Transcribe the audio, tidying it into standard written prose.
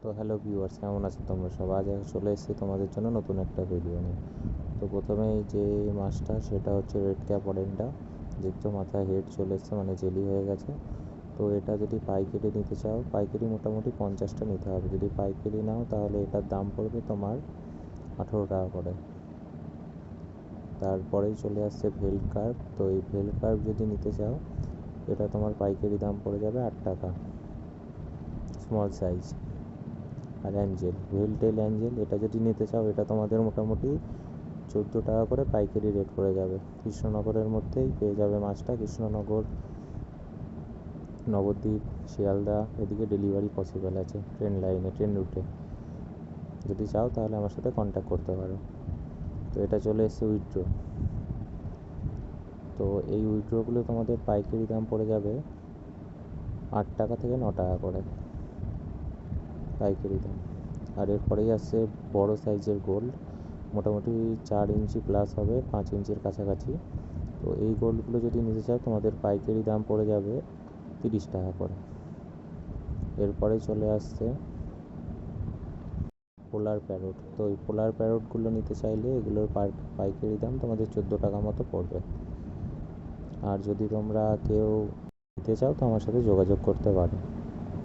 তো hello viewers, কেমন আছো তোমরা সব? আজ চলে এসেছি তোমাদের জন্য নতুন একটা ভিডিও নিয়ে। তো প্রথমে যে মাছটা সেটা হচ্ছে রেড ক্যাপ অরেন্ডা। দেখছো মাথায় হেড চলে এসছে, মানে জেলি হয়ে গেছে। তো এটা যদি পাইকারি নিতে চাও, পাইকারি মোটামুটি 50টা নিতে হবে। যদি পাইকারি নাও তাহলে এটার দাম পড়বে তোমার 18 টাকা করে। তারপরেই চলে আসছে ভেল কার্প। তো এই ভেল কার্প যদি নিতে চাও, এটা তোমার পাইকারি দাম পড়ে যাবে 8 টাকা, স্মল সাইজ। আর অ্যাঞ্জেল, ভেল টেল অ্যাঞ্জেল, এটা যদি নিতে চাও এটা তোমাদের মোটামুটি 14 টাকা করে পাইকারি রেট পড়ে যাবে। কৃষ্ণনগরের মধ্যেই পেয়ে যাবে মাছটা। কৃষ্ণনগর, নবদ্বীপ, শিয়ালদা এদিকে ডেলিভারি পসিবল আছে ট্রেন লাইনে, ট্রেন রুটে। যদি চাও তাহলে আমার সাথে কন্ট্যাক্ট করতে পারো। তো এটা চলে এসছে উইথড্র। তো এই উইথড্রগুলো তোমাদের পাইকারি দাম পড়ে যাবে 8 টাকা থেকে 9 টাকা করে পাইকারি দাম। আর এরপরেই আসছে বড় সাইজের গোল্ড, মোটামুটি 4 ইঞ্চি প্লাস হবে, 5 ইঞ্চির কাছাকাছি। তো এই গোল্ডগুলো যদি নিতে চাও তোমাদের পাইকারি দাম পড়ে যাবে 30 টাকা করে। এরপরে চলে আসছে পোলার প্যারট। তো এই পোলার প্যারটগুলো নিতে চাইলে এগুলোর পাইকারি দাম তোমাদের 14 টাকা মতো পড়বে। আর যদি তোমরা কেউ নিতে চাও তো আমার সাথে যোগাযোগ করতে পারো।